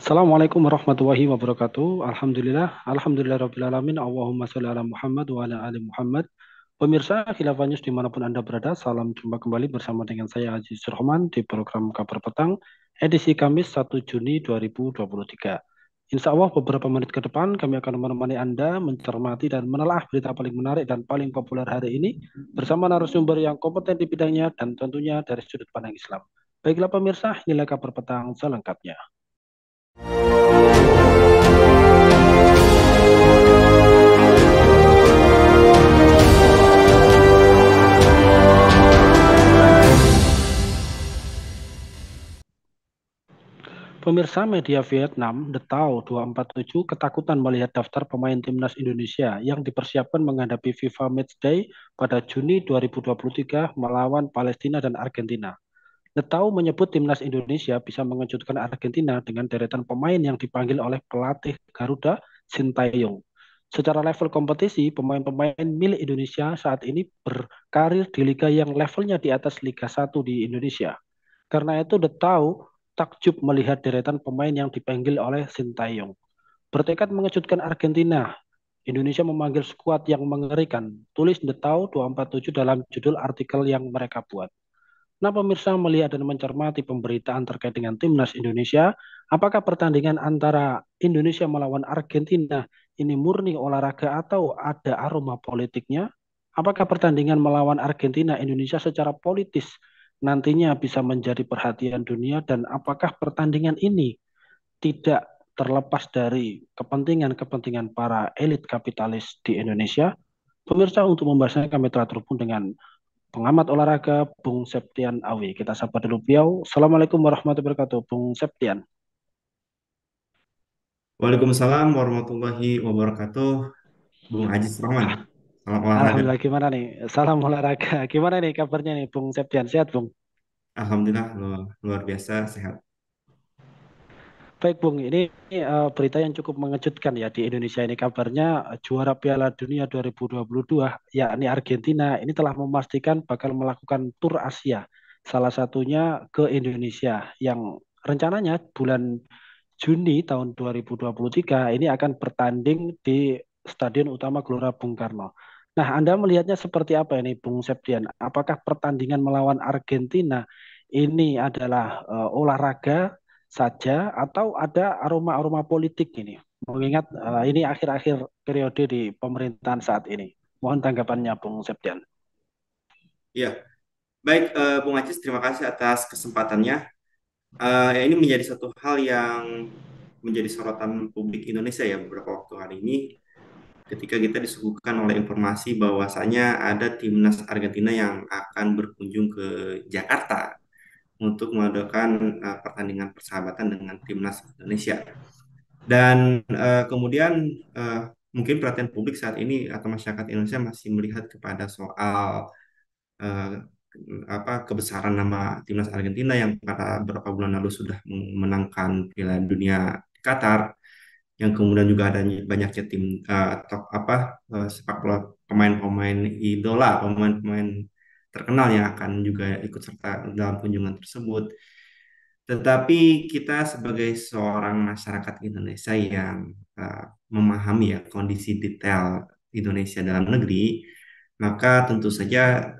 Assalamualaikum warahmatullahi wabarakatuh. Alhamdulillah rabbil alamin. Allahumma sholli ala Muhammad wa ala ali Muhammad. Pemirsa Khilafah News dimanapun Anda berada, salam jumpa kembali bersama dengan saya Aziz Rahman di program Kabar Petang, edisi Kamis 1 Juni 2023. Insya Allah beberapa menit ke depan kami akan menemani Anda mencermati dan menelaah berita paling menarik dan paling populer hari ini bersama narasumber yang kompeten di bidangnya dan tentunya dari sudut pandang Islam. Baiklah pemirsa, inilah Kabar Petang selengkapnya. Pemirsa media Vietnam, The Tao 247 ketakutan melihat daftar pemain timnas Indonesia yang dipersiapkan menghadapi FIFA Matchday pada Juni 2023 melawan Palestina dan Argentina. The Tao menyebut timnas Indonesia bisa mengejutkan Argentina dengan deretan pemain yang dipanggil oleh pelatih Garuda Sintayong. Secara level kompetisi, pemain-pemain milik Indonesia saat ini berkarir di liga yang levelnya di atas Liga 1 di Indonesia. Karena itu The Tao takjub melihat deretan pemain yang dipanggil oleh Sintayong. Bertekad mengejutkan Argentina, Indonesia memanggil skuad yang mengerikan. Tulis The Tao 247 dalam judul artikel yang mereka buat. Nah, pemirsa melihat dan mencermati pemberitaan terkait dengan timnas Indonesia, apakah pertandingan antara Indonesia melawan Argentina ini murni olahraga atau ada aroma politiknya? Apakah pertandingan melawan Argentina Indonesia secara politis nantinya bisa menjadi perhatian dunia dan apakah pertandingan ini tidak terlepas dari kepentingan-kepentingan para elit kapitalis di Indonesia? Pemirsa, untuk membahasnya kami telah terhubung dengan pengamat olahraga Bung Septian Awi. Kita sapa dulu beliau. Assalamualaikum warahmatullahi wabarakatuh, Bung Septian. Waalaikumsalam warahmatullahi wabarakatuh, Bung Aziz Rahman. Salam olahraga. Alhamdulillah gimana nih? Salam olahraga. Gimana nih kabarnya nih, Bung Septian? Sehat, Bung? Alhamdulillah luar biasa sehat. Baik, Bung. Ini berita yang cukup mengejutkan ya di Indonesia ini kabarnya juara Piala Dunia 2022 yakni Argentina ini telah memastikan bakal melakukan tur Asia. Salah satunya ke Indonesia yang rencananya bulan Juni tahun 2023 ini akan bertanding di Stadion Utama Gelora Bung Karno. Nah, Anda melihatnya seperti apa ini, Bung Septian? Apakah pertandingan melawan Argentina ini adalah olahraga saja atau ada aroma-aroma politik ini? Mengingat ini akhir-akhir periode di pemerintahan saat ini. Mohon tanggapannya, Bung Septian. Ya, baik Bung Aziz, terima kasih atas kesempatannya. Ini menjadi satu hal yang menjadi sorotan publik Indonesia ya beberapa waktu hari ini ketika kita disuguhkan oleh informasi bahwasanya ada timnas Argentina yang akan berkunjung ke Jakarta untuk mengadakan pertandingan persahabatan dengan timnas Indonesia. Dan kemudian eh, mungkin perhatian publik saat ini atau masyarakat Indonesia masih melihat kepada soal eh, kebesaran nama timnas Argentina yang pada beberapa bulan lalu sudah memenangkan Piala Dunia di Qatar, yang kemudian juga ada banyaknya tim atau sepak bola pemain-pemain idola, pemain-pemain terkenal yang akan juga ikut serta dalam kunjungan tersebut. Tetapi kita sebagai seorang masyarakat Indonesia yang uh, memahami ya kondisi detail Indonesia dalam negeri, maka tentu saja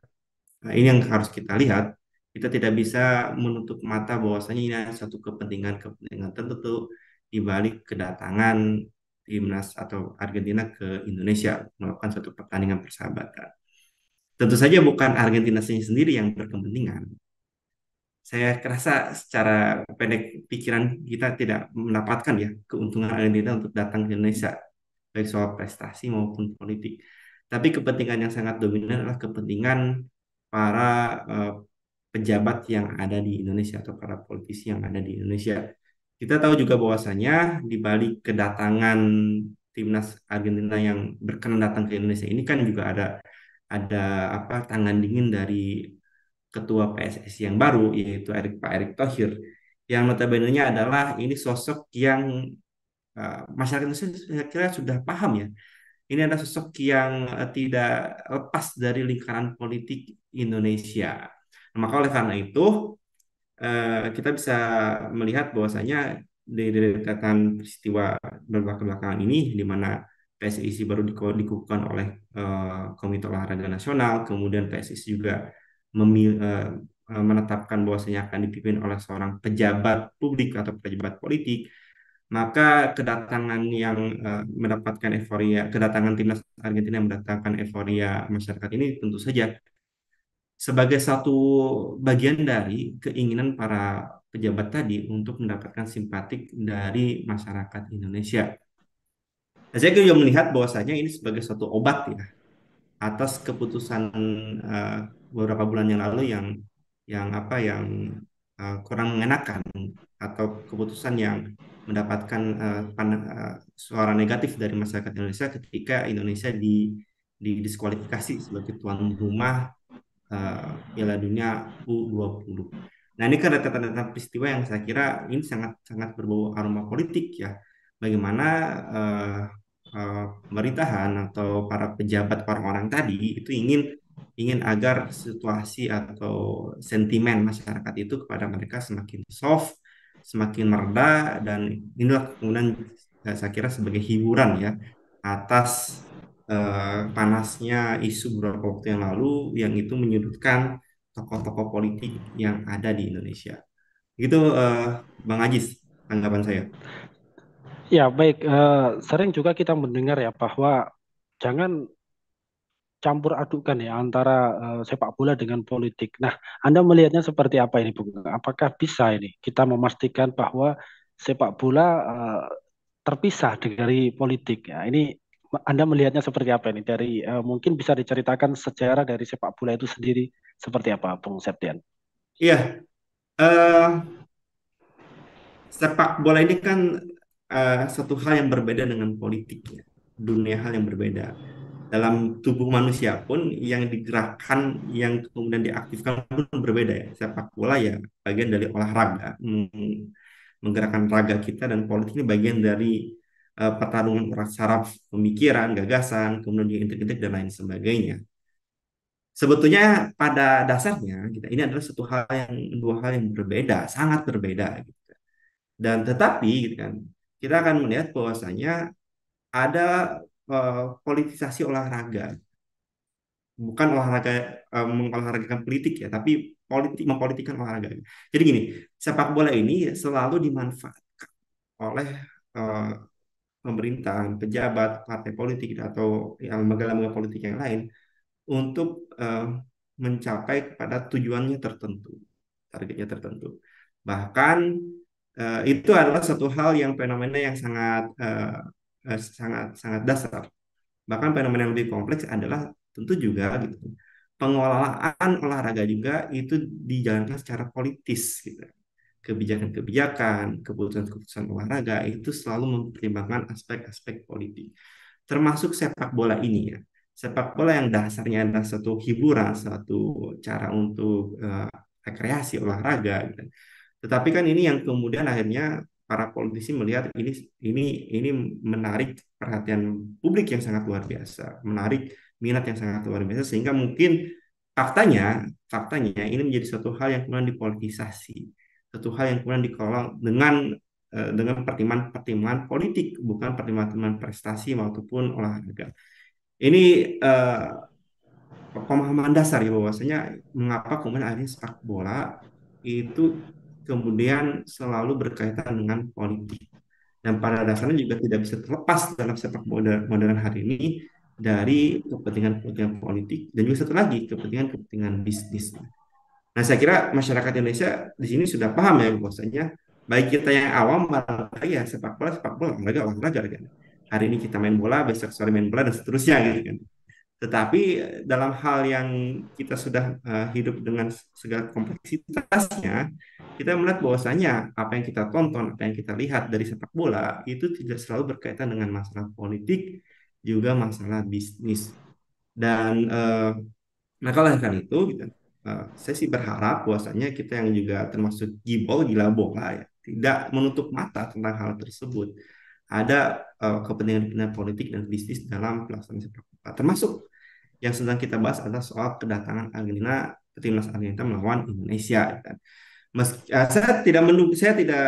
ini yang harus kita lihat. Kita tidak bisa menutup mata bahwasanya ini ada satu kepentingan-kepentingan tertentu di balik kedatangan timnas atau Argentina ke Indonesia melakukan suatu pertandingan persahabatan. Tentu saja bukan Argentina sendiri yang berkepentingan. Saya kerasa secara pendek pikiran kita tidak mendapatkan ya keuntungan Argentina untuk datang ke Indonesia, baik soal prestasi maupun politik. Tapi kepentingan yang sangat dominan adalah kepentingan para eh, pejabat yang ada di Indonesia atau para politisi yang ada di Indonesia. Kita tahu juga bahwasanya di balik kedatangan timnas Argentina yang berkenan datang ke Indonesia ini kan juga ada tangan dingin dari ketua PSSI yang baru yaitu Pak Erick Thohir yang notabene-nya adalah ini sosok yang masyarakat Indonesia saya kira sudah paham ya. Ini adalah sosok yang tidak lepas dari lingkaran politik Indonesia. Nah, maka oleh karena itu kita bisa melihat bahwasanya dekatan peristiwa belakangan ini, di mana PSSI baru dikukuhkan oleh Komite Olahraga Nasional, kemudian PSSI juga menetapkan bahwasanya akan dipimpin oleh seorang pejabat publik atau pejabat politik, maka kedatangan timnas Argentina yang mendatangkan euforia masyarakat ini tentu saja sebagai satu bagian dari keinginan para pejabat tadi untuk mendapatkan simpatik dari masyarakat Indonesia. Nah, saya juga melihat bahwasanya ini sebagai suatu obat ya atas keputusan eh, beberapa bulan yang lalu yang kurang mengenakan, atau keputusan yang mendapatkan suara negatif dari masyarakat Indonesia ketika Indonesia didiskualifikasi sebagai tuan rumah Piala Dunia U20. Nah, ini kan data-data peristiwa yang saya kira ini sangat sangat berbau aroma politik ya. Bagaimana uh, pemerintahan atau para pejabat orang-orang tadi itu ingin ingin agar situasi atau sentimen masyarakat itu kepada mereka semakin soft, semakin mereda, dan inilah kemudian saya kira sebagai hiburan ya atas panasnya isu beberapa waktu yang lalu yang itu menyudutkan tokoh-tokoh politik yang ada di Indonesia. Gitu, Bang Ajis, tanggapan saya. Ya, baik. Sering juga kita mendengar ya bahwa jangan campur adukan ya antara sepak bola dengan politik. Nah, Anda melihatnya seperti apa ini, Bung? Apakah bisa ini kita memastikan bahwa sepak bola terpisah dari politik? Ya, ini Anda melihatnya seperti apa ini? Dari mungkin bisa diceritakan sejarah dari sepak bola itu sendiri seperti apa, Bung Septian? Iya, eh, sepak bola ini kan satu hal yang berbeda dengan politik ya. Dunia hal yang berbeda. Dalam tubuh manusia pun yang digerakkan, yang kemudian diaktifkan pun berbeda ya. Sepak bola ya bagian dari olahraga, menggerakkan raga kita, dan politik ini bagian dari pertarungan saraf pemikiran, gagasan, kemudian juga integritas dan lain sebagainya. Sebetulnya pada dasarnya ini adalah dua hal yang berbeda, sangat berbeda gitu. Dan tetapi gitu kan, kita akan melihat bahwasanya ada politisasi olahraga, bukan olahraga mengolahragakan politik ya, tapi mempolitikkan olahraga. Jadi gini, sepak bola ini selalu dimanfaatkan oleh eh, pemerintahan, pejabat, partai politik atau yang lembaga-lembaga politik yang lain untuk mencapai pada tujuannya tertentu, targetnya tertentu. Bahkan itu adalah satu hal yang fenomena yang sangat sangat dasar. Bahkan fenomena yang lebih kompleks adalah tentu juga gitu. Pengelolaan olahraga juga itu dijalankan secara politis gitu. Kebijakan-kebijakan, keputusan-keputusan olahraga itu selalu mempertimbangkan aspek-aspek politik. Termasuk sepak bola ini ya. Sepak bola yang dasarnya adalah satu hiburan, satu cara untuk rekreasi olahraga gitu. Tetapi kan ini yang kemudian akhirnya para politisi melihat ini menarik perhatian publik yang sangat luar biasa, menarik minat yang sangat luar biasa, sehingga mungkin faktanya faktanya ini menjadi satu hal yang kemudian dipolitisasi, satu hal yang kemudian dikelola dengan pertimbangan-pertimbangan politik, bukan pertimbangan prestasi maupun olahraga. Ini pemahaman dasar ya bahwasanya mengapa kemudian akhirnya sepak bola itu kemudian selalu berkaitan dengan politik, dan pada dasarnya juga tidak bisa terlepas dalam sepak bola modern hari ini dari kepentingan-kepentingan politik, dan juga satu lagi kepentingan-kepentingan bisnis. Nah, saya kira masyarakat Indonesia di sini sudah paham ya bahwasanya baik kita yang awam barangkali ya sepak bola olahraga olahraga kan. Hari ini kita main bola, besok sore main bola dan seterusnya gitu kan. Tetapi dalam hal yang kita sudah hidup dengan segala kompleksitasnya, kita melihat bahwasanya apa yang kita tonton, apa yang kita lihat dari sepak bola itu tidak selalu berkaitan dengan masalah politik, juga masalah bisnis. Dan maka oleh karena itu, gitu, saya sih berharap bahwasanya kita yang juga termasuk gibol, gila bola ya, tidak menutup mata tentang hal tersebut. Ada kepentingan-kepentingan politik dan bisnis dalam pelaksanaan sepak bola, termasuk yang sedang kita bahas adalah soal kedatangan Argentina, timnas Argentina melawan Indonesia, kan. Saya tidak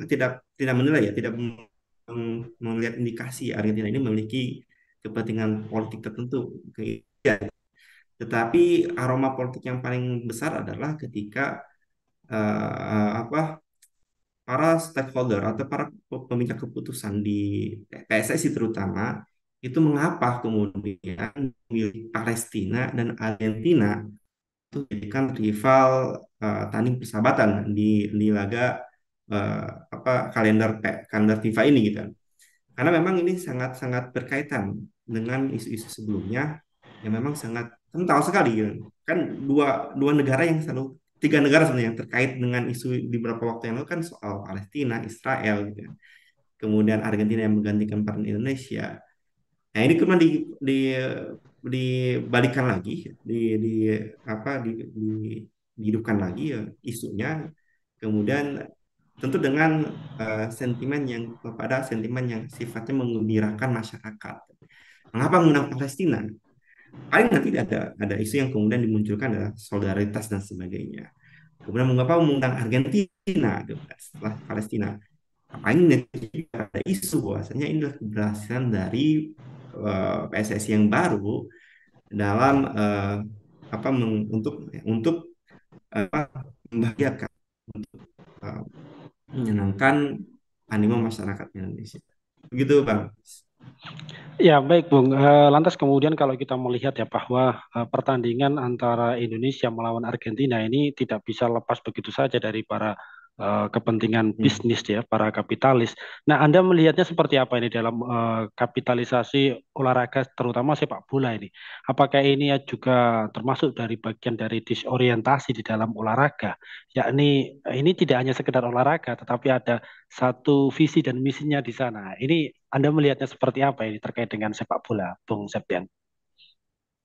tidak tidak menilai ya, tidak melihat indikasi Argentina ini memiliki kepentingan politik tertentu. Ya, tetapi aroma politik yang paling besar adalah ketika apa para stakeholder atau para pemikir keputusan di PSSI terutama itu mengapa kemudian memilih Palestina dan Argentina itu dijadikan rival tanding persahabatan di laga eh, apa kalender FIFA ini gitu. Karena memang ini sangat-sangat berkaitan dengan isu-isu sebelumnya yang memang sangat kental sekali gitu. Kan dua dua negara yang selalu tiga negara sebenarnya yang terkait dengan isu di beberapa waktu yang lalu kan soal Palestina, Israel gitu ya. Kemudian Argentina yang menggantikan peran Indonesia. Nah, ini kemudian di dibalikan lagi, di apa dihidupkan lagi ya, isunya. Kemudian tentu dengan sentimen yang kepada sentimen yang sifatnya menggembirakan masyarakat. Mengapa mengundang Palestina? Paling nanti ada isu yang kemudian dimunculkan adalah solidaritas dan sebagainya. Kemudian mengapa mengundang Argentina gitu, setelah Palestina? Paling nanti ada isu bahwasanya ini adalah keberhasilan dari PSSI yang baru dalam apa untuk membahagiakan, untuk uh, menyenangkan animo masyarakat Indonesia. Begitu, Bang. Ya, baik, Bung. Lantas kemudian kalau kita melihat ya bahwa pertandingan antara Indonesia melawan Argentina ini tidak bisa lepas begitu saja dari para kepentingan Hmm. bisnis ya, para kapitalis. Nah, Anda melihatnya seperti apa ini dalam kapitalisasi olahraga, terutama sepak bola ini? Apakah ini ya juga termasuk dari bagian dari disorientasi di dalam olahraga? Yakni ini tidak hanya sekedar olahraga, tetapi ada satu visi dan misinya di sana. Ini Anda melihatnya seperti apa ini terkait dengan sepak bola, Bung Septian?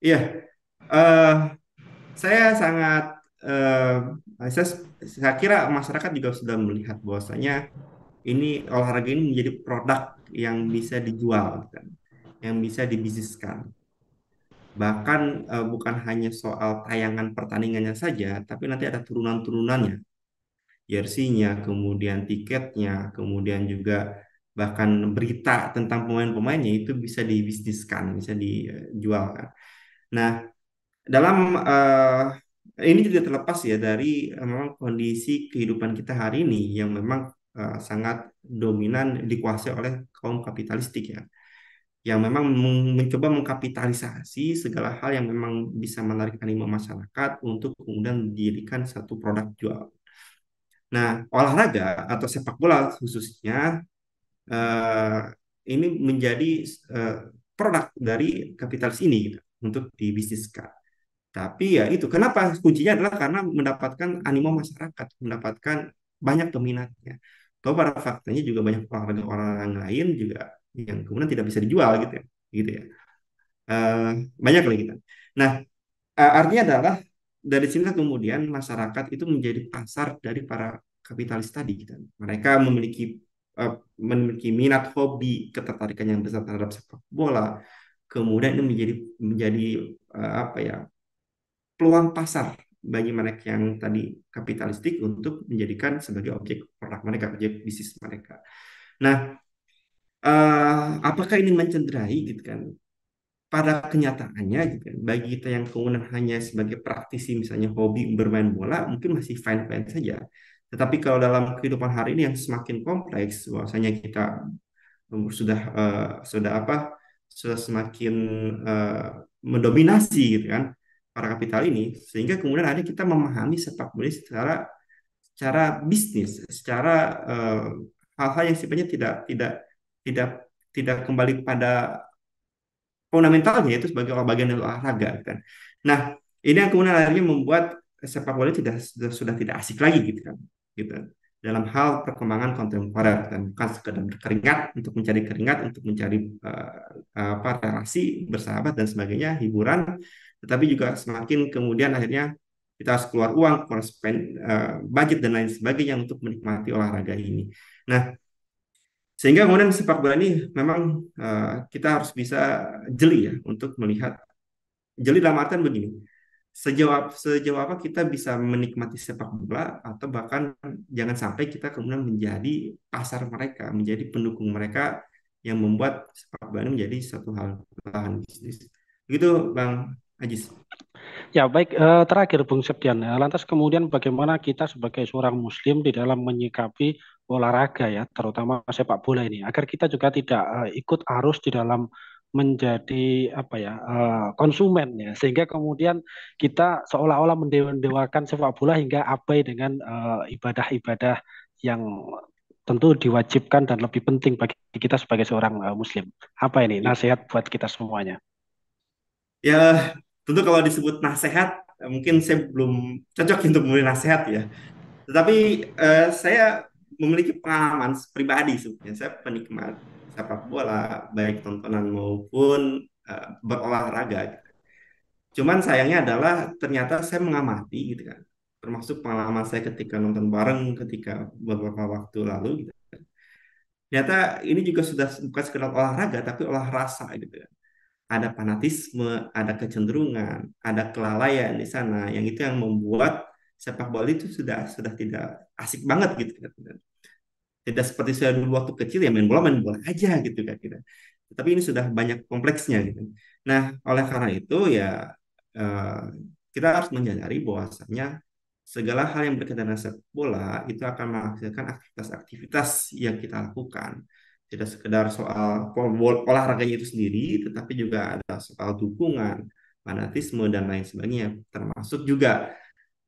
Iya, eh, saya sangat eh, saya, saya kira masyarakat juga sudah melihat bahwasanya ini olahraga ini menjadi produk yang bisa dijual, kan, yang bisa dibisniskan. Bahkan bukan hanya soal tayangan pertandingannya saja, tapi nanti ada turunan-turunannya, jersey-nya, kemudian tiketnya, kemudian juga bahkan berita tentang pemain-pemainnya itu bisa dibisniskan, bisa dijualkan. Nah, dalam ini juga terlepas ya dari memang kondisi kehidupan kita hari ini yang memang sangat dominan dikuasai oleh kaum kapitalistik ya, yang memang mencoba mengkapitalisasi segala hal yang memang bisa menarik animo masyarakat untuk kemudian dijadikan satu produk jual. Nah, olahraga atau sepak bola khususnya eh, ini menjadi eh, produk dari kapitalis ini gitu, untuk dibisniskan. Tapi ya itu, kenapa kuncinya adalah karena mendapatkan animo masyarakat, mendapatkan banyak peminatnya. Toh pada faktanya juga banyak olahraga-olahraga lain juga yang kemudian tidak bisa dijual gitu ya, gitu ya. Eh, Banyak lagi kan. Nah, artinya adalah dari sini kemudian masyarakat itu menjadi pasar dari para kapitalis tadi gitu. Mereka memiliki minat, hobi, ketertarikan yang besar terhadap sepak bola. Kemudian ini menjadi apa ya, peluang pasar bagi mereka yang tadi kapitalistik untuk menjadikan sebagai objek produk mereka, objek bisnis mereka. Nah, apakah ini mencederai gitu kan? Pada kenyataannya gitu kan, bagi kita yang kemudian hanya sebagai praktisi misalnya hobi bermain bola mungkin masih fine-fine saja. Tetapi kalau dalam kehidupan hari ini yang semakin kompleks, bahwasanya kita sudah apa, sudah semakin eh, mendominasi gitu kan para kapital ini, sehingga kemudian ada kita memahami sepak bola secara secara bisnis, secara eh, hal-hal yang sifatnya tidak tidak kembali pada fundamentalnya, itu sebagai bagian dari olahraga kan. Nah, ini yang kemudian akhirnya membuat sepak bola sudah tidak asik lagi gitu kan, gitu, dalam hal perkembangan kontemporer, dan bukan sekedar berkeringat untuk mencari keringat, untuk mencari apa, relasi bersahabat dan sebagainya, hiburan, tetapi juga semakin kemudian akhirnya kita harus keluar uang, keluar spend, budget dan lain sebagainya untuk menikmati olahraga ini. Nah, sehingga kemudian sepak bola ini memang kita harus bisa jeli ya untuk melihat, jeli dalam artian begini. sejauh apa kita bisa menikmati sepak bola atau bahkan jangan sampai kita kemudian menjadi pasar mereka, menjadi pendukung mereka yang membuat sepak bola ini menjadi satu hal lahan bisnis. Begitu Bang Ajis. Ya, baik. Terakhir, Bung Septian. Lantas kemudian bagaimana kita sebagai seorang Muslim di dalam menyikapi olahraga ya, terutama sepak bola ini, agar kita juga tidak ikut arus di dalam menjadi apa ya konsumen ya, sehingga kemudian kita seolah-olah mendewakan sepak bola hingga abai dengan ibadah-ibadah yang tentu diwajibkan dan lebih penting bagi kita sebagai seorang Muslim. Apa ini nasihat buat kita semuanya? Ya, tentu kalau disebut nasihat, mungkin saya belum cocok untuk memberi nasihat ya. Tetapi saya memiliki pengalaman pribadi sebenarnya. Saya penikmat sepak bola, baik tontonan maupun berolahraga. Cuman sayangnya adalah ternyata saya mengamati gitu kan. Termasuk pengalaman saya ketika nonton bareng ketika beberapa waktu lalu gitu. Ternyata ini juga sudah bukan sekedar olahraga tapi olah rasa gitu kan. Ada fanatisme, ada kecenderungan, ada kelalaian di sana yang itu yang membuat sepak bola itu sudah tidak asik banget gitu kan. Tidak seperti saya dulu waktu kecil ya main bola aja gitu kan gitu. Tapi ini sudah banyak kompleksnya gitu. Nah, oleh karena itu ya eh, kita harus menyadari bahwasanya segala hal yang berkaitan dengan sepak bola itu akan menghasilkan aktivitas-aktivitas yang kita lakukan. Tidak sekedar soal olahraganya itu sendiri, tetapi juga ada soal dukungan, fanatisme, dan lain sebagainya. Termasuk juga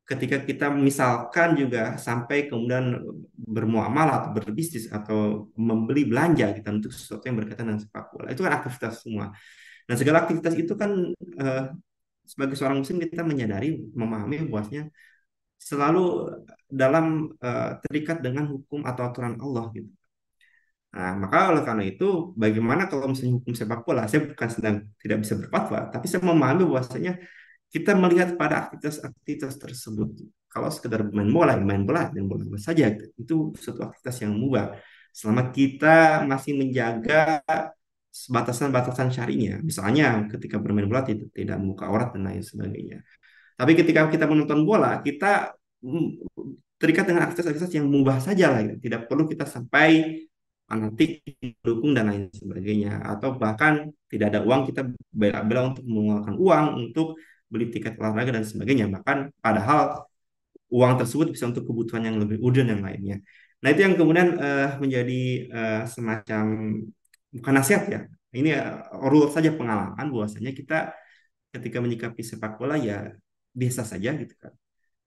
ketika kita misalkan juga sampai kemudian bermuamalah atau berbisnis atau membeli belanja kita untuk sesuatu yang berkaitan dengan sepak bola itu kan aktivitas semua. Dan segala aktivitas itu kan eh, sebagai seorang muslim kita menyadari memahami bahwasanya selalu dalam terikat dengan hukum atau aturan Allah gitu. Nah, maka oleh karena itu, bagaimana kalau misalnya hukum sepak bola, saya bukan sedang tidak bisa berfatwa, tapi saya memahami bahwasanya kita melihat pada aktivitas-aktivitas tersebut. Kalau sekedar main bola, ya main bola saja. Itu suatu aktivitas yang mubah. Selama kita masih menjaga batasan-batasan syarinya. Misalnya ketika bermain bola tidak membuka aurat dan lain sebagainya. Tapi ketika kita menonton bola, kita terikat dengan aktivitas-aktivitas yang mubah saja lah. Ya. Tidak perlu kita sampai fanatik, dukung dan lain sebagainya. Atau bahkan tidak ada uang kita bela-bela untuk mengeluarkan uang untuk beli tiket olahraga dan sebagainya. Bahkan padahal uang tersebut bisa untuk kebutuhan yang lebih urgent yang lainnya. Nah itu yang kemudian menjadi semacam bukan nasihat ya. Ini rule saja pengalaman bahwasanya kita ketika menyikapi sepak bola ya biasa saja gitu kan.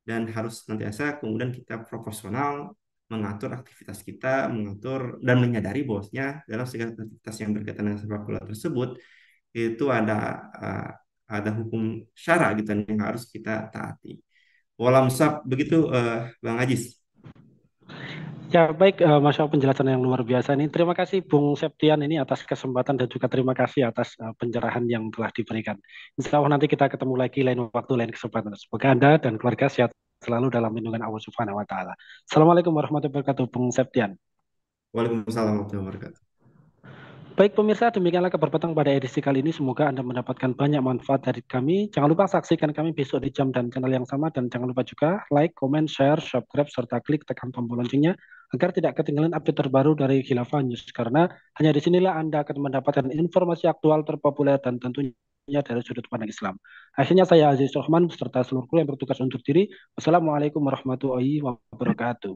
Dan harus senantiasa kemudian kita proporsional mengatur aktivitas kita, mengatur dan menyadari bahwasanya dalam segala aktivitas yang berkaitan dengan sepak bola tersebut itu ada hukum syara gitu yang harus kita taati. Walam sab begitu Bang Ajis. Ya, baik, Mas Yao, penjelasan yang luar biasa ini. Terima kasih Bung Septian ini atas kesempatan dan juga terima kasih atas pencerahan yang telah diberikan. Insya Allah nanti kita ketemu lagi lain waktu, lain kesempatan. Semoga Anda dan keluarga sehat selalu dalam lindungan Allah Subhanahu wa Ta'ala. Assalamualaikum warahmatullahi wabarakatuh, Bung Septian. Waalaikumsalam warahmatullahi wabarakatuh. Baik pemirsa, demikianlah kabar petang pada edisi kali ini. Semoga Anda mendapatkan banyak manfaat dari kami. Jangan lupa saksikan kami besok di jam dan channel yang sama. Dan jangan lupa juga like, comment, share, subscribe, serta klik tekan tombol loncengnya agar tidak ketinggalan update terbaru dari Khilafah News. Karena hanya di sinilah Anda akan mendapatkan informasi aktual terpopuler dan tentunya dari sudut pandang Islam. Akhirnya saya Aziz Rahman beserta seluruh kru yang bertugas untuk diri. Wassalamualaikum warahmatullahi wabarakatuh.